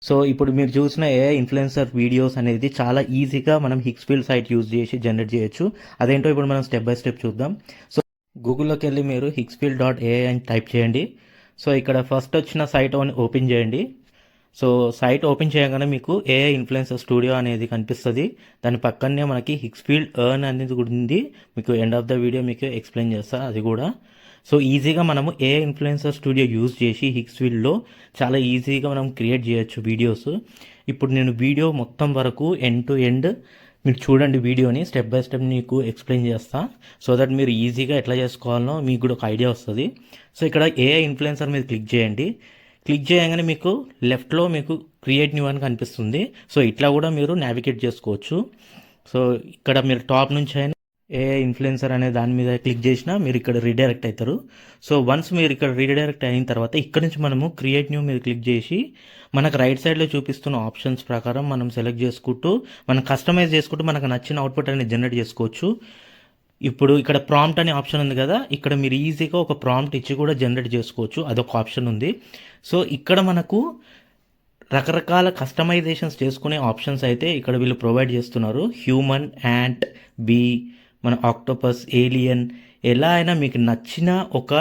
So ఇప్పుడు మీరు చూసిన ఏఐ ఇన్ఫ్లుయెన్సర్ వీడియోస్ అనేది చాలా ఈజీగా మనం హిక్స్ఫీల్డ్ సైట్ యూజ్ చేసి జనరేట్ చేయొచ్చు. అదేంటో ఇప్పుడు మనం స్టెప్ బై స్టెప్ చూద్దాం. సో గూగుల్లోకి వెళ్ళి మీరు హిక్స్ఫీల్డ్.ఏఐ అని టైప్ చేయండి. సో ఇక్కడ ఫస్ట్ వచ్చిన సైట్ ఓపెన్ చేయండి. సో సైట్ ఓపెన్ చేయగానే మీకు ఏఐ ఇన్ఫ్లుయెన్సర్ స్టూడియో అనేది కనిపిస్తుంది. దాని పక్కనే మనకి హిక్స్ఫీల్డ్ ఎర్న్ అనేది కూడా ఉంది. మీకు ఎండ్ ఆఫ్ ద వీడియో మీకు ఎక్స్ప్లెయిన్ చేస్తా అది కూడా. సో ఈజీగా మనము ఏఐ ఇన్ఫ్లుయెన్సర్ స్టూడియో యూజ్ చేసి హిక్స్ఫీల్డ్లో చాలా ఈజీగా మనం క్రియేట్ చేయొచ్చు వీడియోస్. ఇప్పుడు నేను వీడియో మొత్తం వరకు ఎండ్ టు ఎండ్ మీరు చూడండి, వీడియోని స్టెప్ బై స్టెప్ మీకు ఎక్స్ప్లెయిన్ చేస్తా. సో దట్ మీరు ఈజీగా ఎట్లా చేసుకోవాలో మీకు కూడా ఒక ఐడియా వస్తుంది. సో ఇక్కడ ఏఐ ఇన్ఫ్లుయెన్సర్ మీద క్లిక్ చేయండి. క్లిక్ చేయగానే మీకు లెఫ్ట్లో మీకు క్రియేట్ న్యూ అని కనిపిస్తుంది. సో ఇట్లా కూడా మీరు నావిగేట్ చేసుకోవచ్చు. సో ఇక్కడ మీరు టాప్ నుంచి అయినా ఏఐ ఇన్ఫ్లుయెన్సర్ అనే దాని మీద క్లిక్ చేసినా మీరు ఇక్కడ రీడైరెక్ట్ అవుతారు. సో వన్స్ మీరు ఇక్కడ రీడైరెక్ట్ అయిన తర్వాత ఇక్కడ నుంచి మనము క్రియేట్ న్యూ మీద క్లిక్ చేసి మనకు రైట్ సైడ్లో చూపిస్తున్న ఆప్షన్స్ ప్రకారం మనం సెలెక్ట్ చేసుకుంటూ మనం కస్టమైజ్ చేసుకుంటూ మనకు నచ్చిన అవుట్పుట్ అనేది జనరేట్ చేసుకోవచ్చు. ఇప్పుడు ఇక్కడ ప్రాంప్ట్ అనే ఆప్షన్ ఉంది కదా, ఇక్కడ మీరు ఈజీగా ఒక ప్రాంప్ట్ ఇచ్చి కూడా జనరేట్ చేసుకోవచ్చు. అదొక ఆప్షన్ ఉంది. సో ఇక్కడ మనకు రకరకాల కస్టమైజేషన్స్ చేసుకునే ఆప్షన్స్ అయితే ఇక్కడ వీళ్ళు ప్రొవైడ్ చేస్తున్నారు. హ్యూమన్, యాంట్, బీ, మన ఆక్టోపస్, ఏలియన్, ఎలా అయినా మీకు నచ్చిన ఒక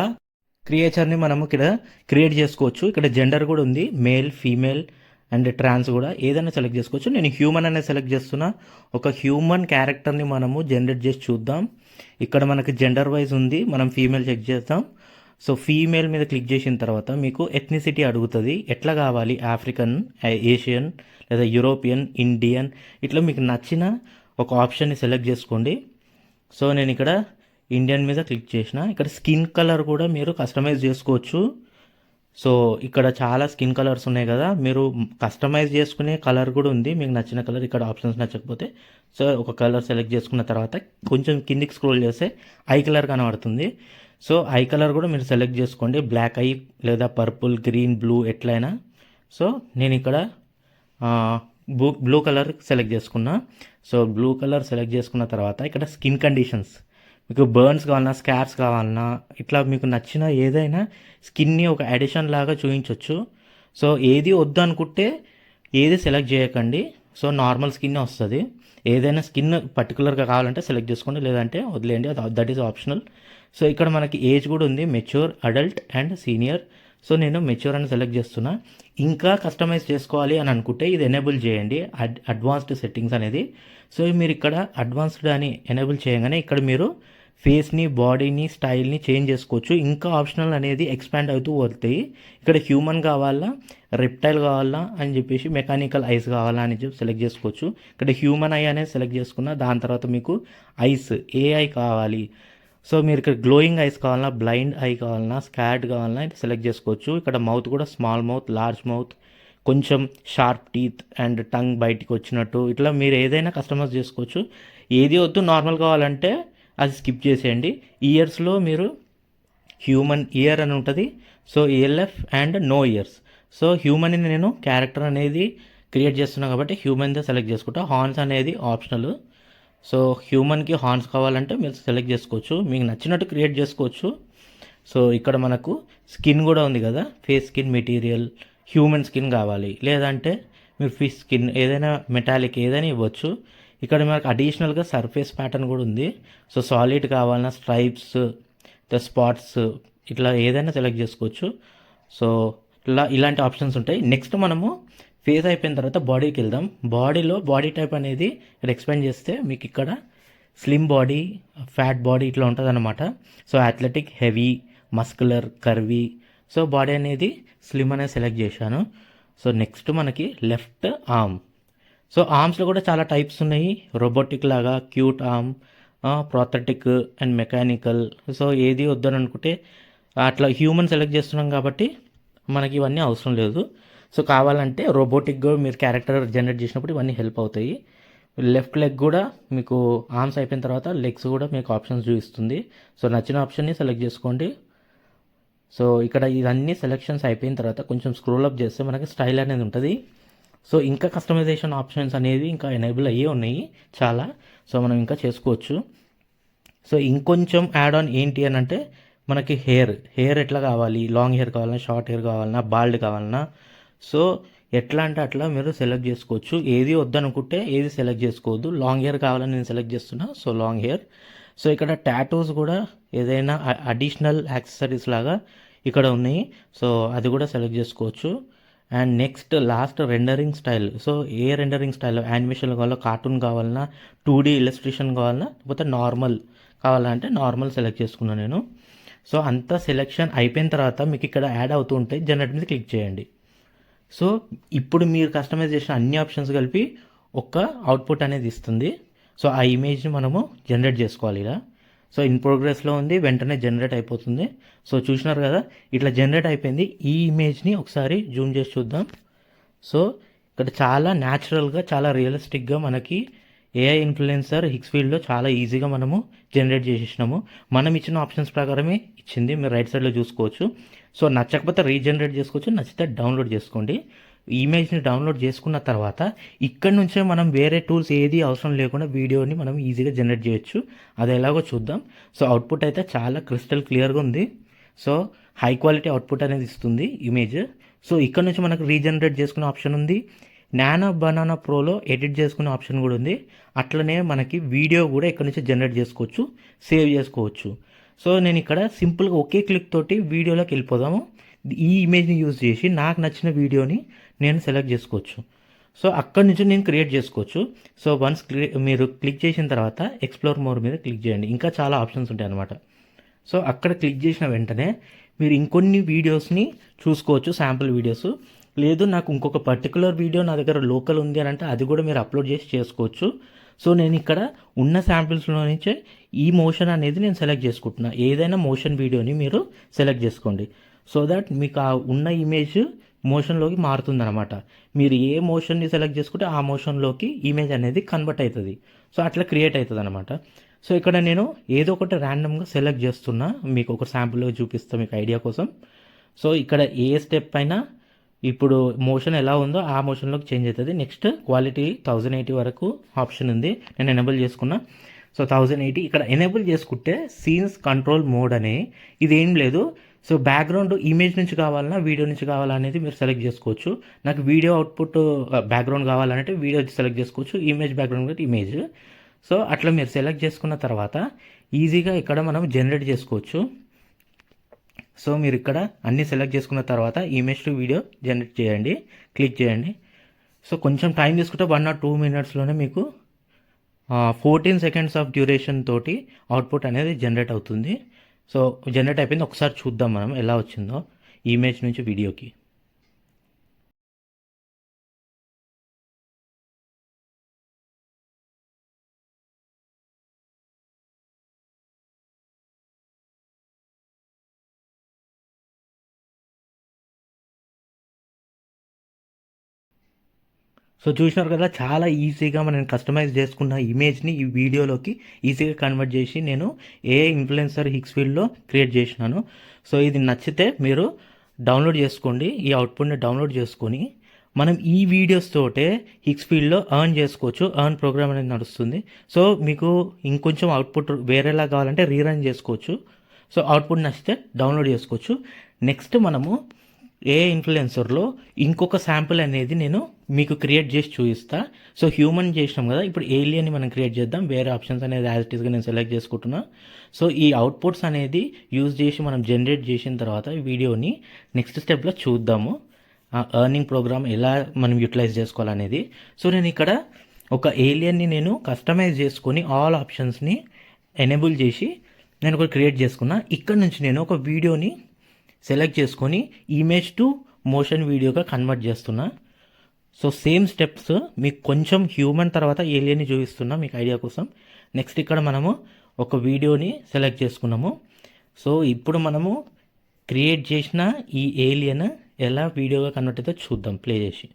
క్రియేచర్ని మనము ఇక్కడ క్రియేట్ చేసుకోవచ్చు. ఇక్కడ జెండర్ కూడా ఉంది, మేల్, ఫీమేల్ అండ్ ట్రాన్స్ కూడా ఏదైనా సెలెక్ట్ చేసుకోవచ్చు. నేను హ్యూమన్ అనేది సెలెక్ట్ చేస్తున్నా. ఒక హ్యూమన్ క్యారెక్టర్ని మనము జనరేట్ చేసి చూద్దాం. ఇక్కడ మనకి జెండర్ వైజ్ ఉంది, మనం ఫీమేల్ చెక్ చేద్దాం. సో ఫీమేల్ మీద క్లిక్ చేసిన తర్వాత మీకు ఎథ్నిసిటీ అడుగుతుంది. ఎట్లా కావాలి, ఆఫ్రికన్, ఏషియన్ లేదా యూరోపియన్, ఇండియన్, ఇట్లా మీకు నచ్చిన ఒక ఆప్షన్ని సెలెక్ట్ చేసుకోండి. సో నేను ఇక్కడ ఇండియన్ మీద క్లిక్ చేసిన. ఇక్కడ స్కిన్ కలర్ కూడా మీరు కస్టమైజ్ చేసుకోవచ్చు. సో ఇక్కడ చాలా స్కిన్ కలర్స్ ఉన్నాయి కదా, మీరు కస్టమైజ్ చేసుకునే కలర్ కూడా ఉంది, మీకు నచ్చిన కలర్. ఇక్కడ ఆప్షన్స్ నచ్చకపోతే సో ఒక కలర్ సెలెక్ట్ చేసుకున్న తర్వాత కొంచెం కిందికి స్క్రోల్ చేస్తే ఐ కలర్ కనబడుతుంది. సో ఐ కలర్ కూడా మీరు సెలెక్ట్ చేసుకోండి, బ్లాక్ ఐ లేదా పర్పుల్, గ్రీన్, బ్లూ ఎట్లయినా. సో నేను ఇక్కడ బ్లూ కలర్ సెలెక్ట్ చేసుకున్నా. సో బ్లూ కలర్ సెలెక్ట్ చేసుకున్న తర్వాత ఇక్కడ స్కిన్ కండిషన్స్, మీకు బర్న్స్ కావాలన్నా, స్కార్స్ కావాలన్నా, ఇట్లా మీకు నచ్చిన ఏదైనా స్కిన్ని ఒక అడిషన్ లాగా చూపించవచ్చు. సో ఏది వద్దు అనుకుంటే ఏది సెలెక్ట్ చేయకండి. సో నార్మల్ స్కిన్ వస్తుంది. ఏదైనా స్కిన్ పర్టికులర్గా కావాలంటే సెలెక్ట్ చేసుకోండి, లేదంటే వదిలేయండి, దట్ ఈస్ ఆప్షనల్. సో ఇక్కడ మనకి ఏజ్ కూడా ఉంది, mature, adult and senior. So నేను మెచ్యూర్ అని సెలెక్ట్ చేస్తున్నా. ఇంకా కస్టమైజ్ చేసుకోవాలి అని అనుకుంటే ఇది ఎనేబుల్ చేయండి, అడ్వాన్స్డ్ సెట్టింగ్స్ అనేది. సో మీరు ఇక్కడ అడ్వాన్స్డ్ అని ఎనేబుల్ చేయగానే ఇక్కడ మీరు ఫేస్ని, బాడీని, స్టైల్ని చేంజ్ చేసుకోవచ్చు. ఇంకా ఆప్షనల్ అనేది ఎక్స్పాండ్ అవుతూ వస్తాయి. ఇక్కడ హ్యూమన్ కావాలా, రెప్టైల్ కావాలా అని చెప్పేసి, మెకానికల్ ఐస్ కావాలా అని చెప్పి సెలెక్ట్ చేసుకోవచ్చు. ఇక్కడ హ్యూమన్ ఐ అనేది సెలెక్ట్ చేసుకున్న దాని తర్వాత మీకు ఐస్ ఏ ఐ కావాలి. సో మీరు ఇక్కడ గ్లోయింగ్ ఐస్ కావాలన్నా, బ్లైండ్ ఐ కావాలన్నా, స్కాడ్ కావాలన్నా సెలెక్ట్ చేసుకోవచ్చు. ఇక్కడ మౌత్ కూడా స్మాల్ మౌత్, లార్జ్ మౌత్, కొంచెం షార్ప్ టీత్ అండ్ టంగ్ బయటికి వచ్చినట్టు, ఇట్లా మీరు ఏదైనా కస్టమైజ్ చేసుకోవచ్చు. ఏది వద్దు నార్మల్ కావాలంటే అది స్కిప్ చేసేయండి. ఇయర్స్లో మీరు హ్యూమన్ ఇయర్ అని ఉంటుంది. So ALF and no ears. So human నేను క్యారెక్టర్ అనేది క్రియేట్ చేస్తున్నాను కాబట్టి హ్యూమన్దే సెలెక్ట్ చేసుకుంటా. హార్న్స్ అనేది ఆప్షనల్. సో హ్యూమన్కి హార్న్స్ కావాలంటే మీరు సెలెక్ట్ చేసుకోవచ్చు, మీకు నచ్చినట్టు క్రియేట్ చేసుకోవచ్చు. సో ఇక్కడ మనకు స్కిన్ కూడా ఉంది కదా, face skin material, human skin కావాలి, లేదంటే మీరు ఫిష్ స్కిన్, ఏదైనా మెటాలిక్ ఏదైనా ఇవ్వచ్చు. ఇక్కడ మనకు అడిషనల్గా సర్ఫేస్ ప్యాటర్న్ కూడా ఉంది. సో సాలిడ్ కావాలన్నా, స్ట్రైప్స్, స్పాట్స్, ఇట్లా ఏదైనా సెలెక్ట్ చేసుకోవచ్చు. సో ఇలాంటి ఆప్షన్స్ ఉంటాయి. నెక్స్ట్ మనము ఫేస్ అయిపోయిన తర్వాత బాడీకి వెళ్దాం. బాడీలో బాడీ టైప్ అనేది ఇక్కడ ఎక్స్ప్లెయిన్ చేస్తే మీకు ఇక్కడ స్లిమ్ బాడీ, ఫ్యాట్ బాడీ ఇట్లా ఉంటుంది అనమాట. So athletic, heavy, muscular, curvy. So body అనేది స్లిమ్ అనేది సెలెక్ట్ చేశాను. సో నెక్స్ట్ మనకి లెఫ్ట్ ఆర్మ్. సో ఆర్మ్స్లో కూడా చాలా టైప్స్ ఉన్నాయి, రోబోటిక్ లాగా, cute arm, prosthetic and mechanical. So ఏది వద్దని అనుకుంటే అట్లా హ్యూమన్ సెలెక్ట్ చేస్తున్నాం కాబట్టి మనకి ఇవన్నీ అవసరం లేదు. సో కావాలంటే రోబోటిక్గా మీరు క్యారెక్టర్ జనరేట్ చేసినప్పుడు ఇవన్నీ హెల్ప్ అవుతాయి. లెఫ్ట్ లెగ్ కూడా మీకు ఆర్మ్స్ అయిపోయిన తర్వాత లెగ్స్ కూడా మీకు ఆప్షన్స్ చూపిస్తుంది. సో నచ్చిన ఆప్షన్ని సెలెక్ట్ చేసుకోండి. సో ఇక్కడ ఇవన్నీ సెలెక్షన్స్ అయిపోయిన తర్వాత కొంచెం స్క్రోల్ అప్ చేస్తే మనకి స్టైల్ అనేది ఉంటుంది. సో ఇంకా కస్టమైజేషన్ ఆప్షన్స్ అనేది ఇంకా ఎనేబుల్ అయ్యే ఉన్నాయి చాలా. సో మనం ఇంకా చేసుకోవచ్చు. సో ఇంకొంచెం యాడ్ ఆన్ ఏంటి అని అంటే మనకి హెయిర్ ఎట్లా కావాలి, లాంగ్ హెయిర్ కావాలన్నా, షార్ట్ హెయిర్ కావాలన్నా, బాల్డ్ కావాలన్నా. సో ఎట్లా అంటే అట్లా మీరు సెలెక్ట్ చేసుకోవచ్చు. ఏది వద్దనుకుంటే ఏది సెలెక్ట్ చేసుకోవద్దు. లాంగ్ హెయిర్ కావాలని నేను సెలెక్ట్ చేస్తున్నా. So long hair. సో ఇక్కడ టాటూస్ కూడా ఏదైనా అడిషనల్ యాక్సెసరీస్ లాగా ఇక్కడ ఉన్నాయి. సో అది కూడా సెలెక్ట్ చేసుకోవచ్చు. And next last rendering style. So A rendering style, animation కావాలా, కార్టూన్ కావాలన్నా, 2D ఇలస్ట్రేషన్ కావాలన్నా, లేకపోతే నార్మల్ కావాలంటే నార్మల్ సెలెక్ట్ చేసుకున్నాను నేను. సో అంతా సెలెక్షన్ అయిపోయిన తర్వాత మీకు ఇక్కడ యాడ్ అవుతూ ఉంటాయి. జనరేట్ మీద క్లిక్ చేయండి. సో ఇప్పుడు మీరు కస్టమైజ్ చేసిన అన్ని ఆప్షన్స్ కలిపి ఒక అవుట్పుట్ అనేది ఇస్తుంది. సో ఆ ఇమేజ్ని మనము జనరేట్ చేసుకోవాలి ఇలా. సో ఇన్ ప్రోగ్రెస్లో ఉంది, వెంటనే జనరేట్ అయిపోతుంది. సో చూసినారు కదా, ఇట్లా జనరేట్ అయిపోయింది. ఈ ఇమేజ్ని ఒకసారి జూమ్ చేసి చూద్దాం. సో ఇక్కడ చాలా న్యాచురల్గా, చాలా రియలిస్టిక్గా మనకి ఏఐ ఇన్ఫ్లుయెన్సర్ హిక్స్ఫీల్డ్లో చాలా ఈజీగా మనము జనరేట్ చేసేసినాము. మనం ఇచ్చిన ఆప్షన్స్ ప్రకారమే ఇచ్చింది, మీరు రైట్ సైడ్లో చూసుకోవచ్చు. సో నచ్చకపోతే రీజనరేట్ చేసుకోవచ్చు, నచ్చితే డౌన్లోడ్ చేసుకోండి. ఇమేజ్ని డౌన్లోడ్ చేసుకున్న తర్వాత ఇక్కడ నుంచే మనం వేరే టూల్స్ ఏది అవసరం లేకుండా వీడియోని మనం ఈజీగా జనరేట్ చేయొచ్చు. అది ఎలాగో చూద్దాం. సో అవుట్పుట్ అయితే చాలా క్రిస్టల్ క్లియర్గా ఉంది. సో హై క్వాలిటీ అవుట్పుట్ అనేది ఇస్తుంది ఇమేజ్. సో ఇక్కడ నుంచి మనకు రీజనరేట్ చేసుకునే ఆప్షన్ ఉంది. నానో బనానా ప్రోలో ఎడిట్ చేసుకునే ఆప్షన్ కూడా ఉంది. అట్లనే మనకి వీడియో కూడా ఇక్కడ నుంచి జనరేట్ చేసుకోవచ్చు, సేవ్ చేసుకోవచ్చు. సో నేను ఇక్కడ సింపుల్గా ఒకే క్లిక్ తోటి వీడియోలోకి వెళ్ళిపోదాము. ఈ ఇమేజ్ని యూజ్ చేసి నాకు నచ్చిన వీడియోని నేను సెలెక్ట్ చేసుకోవచ్చు. సో అక్కడి నుంచి నేను క్రియేట్ చేసుకోవచ్చు. సో వన్స్ మీరు క్లిక్ చేసిన తర్వాత ఎక్స్ప్లోర్ మోర్ మీద క్లిక్ చేయండి. ఇంకా చాలా ఆప్షన్స్ ఉంటాయి అన్నమాట. సో అక్కడ క్లిక్ చేసిన వెంటనే మీరు ఇంకొన్ని వీడియోస్ని చూసుకోవచ్చు, శాంపుల్ వీడియోస్. లేదు నాకు ఇంకొక పర్టికులర్ వీడియో నా దగ్గర లోకల్ ఉంది అని అంటే అది కూడా మీరు అప్లోడ్ చేసి చేసుకోవచ్చు. సో నేను ఇక్కడ ఉన్న శాంపిల్స్లో నుంచే ఈ మోషన్ అనేది నేను సెలెక్ట్ చేసుకుంటున్నా. ఏదైనా మోషన్ వీడియోని మీరు సెలెక్ట్ చేసుకోండి. సో దట్ మీకు ఆ ఉన్న ఇమేజ్ మోషన్లోకి మారుతుందన్నమాట. మీరు ఏ మోషన్ని సెలెక్ట్ చేసుకుంటే ఆ మోషన్లోకి ఇమేజ్ అనేది కన్వర్ట్ అవుతుంది. సో అట్లా క్రియేట్ అవుతుంది అనమాట. సో ఇక్కడ నేను ఏదో ఒకటి ర్యాండమ్గా సెలెక్ట్ చేస్తున్నా, మీకు ఒక శాంపుల్గా చూపిస్తాను మీకు ఐడియా కోసం. సో ఇక్కడ ఏ స్టెప్ అయినా ఇప్పుడు మోషన్ ఎలా ఉందో ఆ మోషన్లోకి చేంజ్ అవుతుంది. నెక్స్ట్ క్వాలిటీ 1080 వరకు ఆప్షన్ ఉంది, నేను ఎనేబుల్ చేసుకున్నా. సో 1080 ఇక్కడ ఎనేబుల్ చేసుకుంటే సీన్స్ కంట్రోల్ మోడ్ అని ఇది ఏం లేదు. సో బ్యాక్గ్రౌండ్ ఇమేజ్ నుంచి కావాలన్నా వీడియో నుంచి కావాలనేది మీరు సెలెక్ట్ చేసుకోవచ్చు. నాకు వీడియో అవుట్పుట్ బ్యాక్గ్రౌండ్ కావాలంటే వీడియో సెలెక్ట్ చేసుకోవచ్చు, ఇమేజ్ బ్యాక్గ్రౌండ్ అంటే ఇమేజ్. సో అట్లా మీరు సెలెక్ట్ చేసుకున్న తర్వాత ఈజీగా ఇక్కడ మనం జనరేట్ చేసుకోవచ్చు. సో మీరు ఇక్కడ అన్నీ సెలెక్ట్ చేసుకున్న తర్వాత ఇమేజ్ టు వీడియో జనరేట్ చేయండి, క్లిక్ చేయండి. సో కొంచెం టైం తీసుకుంటే 1 or 2 minutesలోనే మీకు 14 seconds ఆఫ్ డ్యూరేషన్ తోటి అవుట్పుట్ అనేది జనరేట్ అవుతుంది. సో జనరేట్ అయిపోయింది. ఒకసారి చూద్దాం మనం ఎలా వచ్చిందో ఇమేజ్ నుంచి వీడియోకి. సో చూసినారు కదా, చాలా ఈజీగా మనం కస్టమైజ్ చేసుకున్న ఇమేజ్ని ఈ వీడియోలోకి ఈజీగా కన్వర్ట్ చేసి నేను ఏ ఇన్ఫ్లుయెన్సర్ హిక్స్ఫీల్డ్లో క్రియేట్ చేసినాను. సో ఇది నచ్చితే మీరు డౌన్లోడ్ చేసుకోండి. ఈ అవుట్పుట్ని డౌన్లోడ్ చేసుకొని మనం ఈ వీడియోస్ తోటే హిక్స్ఫీల్డ్లో ఎర్న్ చేసుకోవచ్చు. ఎర్న్ ప్రోగ్రామ్ అనేది నడుస్తుంది. సో మీకు ఇంకొంచెం అవుట్పుట్ వేరేలా కావాలంటే రీరన్ చేసుకోవచ్చు. సో అవుట్పుట్ నచ్చితే డౌన్లోడ్ చేసుకోవచ్చు. నెక్స్ట్ మనము ఏ ఇన్ఫ్లుయెన్సర్లో ఇంకొక శాంపుల్ అనేది నేను మీకు క్రియేట్ చేసి చూపిస్తా. సో హ్యూమన్ చేసినాం కదా, ఇప్పుడు ఏలియన్ని మనం క్రియేట్ చేద్దాం. వేరే ఆప్షన్స్ అనేది యాజ్ ఇట్ ఈస్గా నేను సెలెక్ట్ చేసుకుంటున్నా. సో ఈ అవుట్పుట్స్ అనేది యూజ్ చేసి మనం జనరేట్ చేసిన తర్వాత వీడియోని నెక్స్ట్ స్టెప్లో చూద్దాము, ఎర్నింగ్ ప్రోగ్రామ్ ఎలా మనం యూటిలైజ్ చేసుకోవాలనేది. సో నేను ఇక్కడ ఒక ఏలియన్ని నేను కస్టమైజ్ చేసుకొని ఆల్ ఆప్షన్స్ని ఎనేబుల్ చేసి నేను ఒకటి క్రియేట్ చేసుకున్నా. ఇక్కడ నుంచి నేను ఒక వీడియోని సెలెక్ట్ చేసుకొని ఇమేజ్ టు మోషన్ వీడియోగా కన్వర్ట్ చేస్తున్నా. సో సేమ్ స్టెప్స్ మీకు కొంచెం హ్యూమన్ తర్వాత ఏలియన్ని చూపిస్తున్నా మీకు ఐడియా కోసం. నెక్స్ట్ ఇక్కడ మనము ఒక వీడియోని సెలెక్ట్ చేసుకున్నాము. సో ఇప్పుడు మనము క్రియేట్ చేసిన ఈ ఏలియన్ ఎలా వీడియోగా కన్వర్ట్ అవుతుందో చూద్దాం ప్లే చేసి.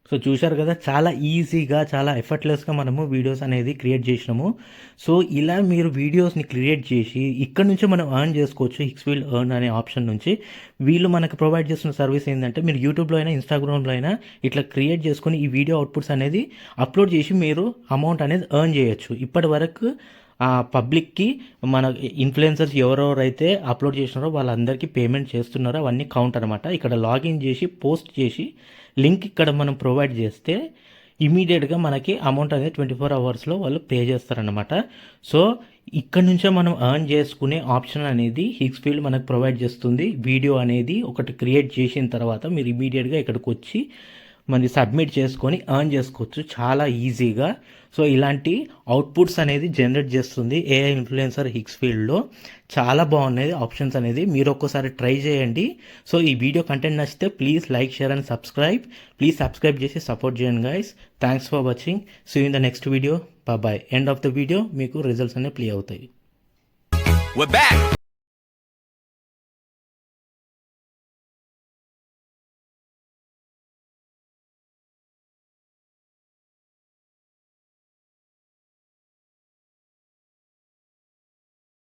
సో చూశారు కదా, చాలా ఈజీగా చాలా ఎఫర్ట్లెస్గా మనము వీడియోస్ అనేది క్రియేట్ చేసినాము. సో ఇలా మీరు వీడియోస్ని క్రియేట్ చేసి ఇక్కడ నుంచి మనం ఎర్న్ చేసుకోవచ్చు. హిక్స్ఫీల్డ్ ఎర్న్ అనే ఆప్షన్ నుంచి వీళ్ళు మనకు ప్రొవైడ్ చేస్తున్న సర్వీస్ ఏంటంటే, మీరు యూట్యూబ్లో అయినా ఇన్స్టాగ్రామ్లో అయినా ఇట్లా క్రియేట్ చేసుకొని ఈ వీడియో అవుట్పుట్స్ అనేది అప్లోడ్ చేసి మీరు అమౌంట్ అనేది ఎర్న్ చేయొచ్చు. ఇప్పటి వరకు ఆ పబ్లిక్కి మన ఇన్ఫ్లుయెన్సర్స్ ఎవరెవరైతే అప్లోడ్ చేసినారో వాళ్ళందరికీ పేమెంట్ చేస్తున్నారో అవన్నీ కౌంట్ అనమాట. ఇక్కడ లాగిన్ చేసి పోస్ట్ చేసి లింక్ ఇక్కడ మనం ప్రొవైడ్ చేస్తే ఇమీడియట్గా మనకి అమౌంట్ అనేది 24 అవర్స్లో వాళ్ళు పే చేస్తారనమాట. సో ఇక్కడ నుంచే మనం ఎర్న్ చేసుకునే ఆప్షన్ అనేది హిక్స్ఫీల్డ్ మనకు ప్రొవైడ్ చేస్తుంది. వీడియో అనేది ఒకటి క్రియేట్ చేసిన తర్వాత మీరు ఇమీడియట్గా ఇక్కడికి వచ్చి మరి సబ్మిట్ చేసుకొని ఎర్న్ చేసుకోవచ్చు చాలా ఈజీగా. సో ఇలాంటి అవుట్పుట్స్ అనేది జనరేట్ చేస్తుంది ఏఐ ఇన్ఫ్లుయెన్సర్ హిక్స్ఫీల్డ్లో. చాలా బాగున్నాయి ఆప్షన్స్ అనేది, మీరు ఒక్కసారి ట్రై చేయండి. సో ఈ వీడియో కంటెంట్ నచ్చితే please like, share and subscribe. Please subscribe చేసి సపోర్ట్ చేయండి guys. Thanks for watching. See in the next video. Bye. End of the video మీకు రిజల్ట్స్ అనేవి ప్లే అవుతాయి. We're back.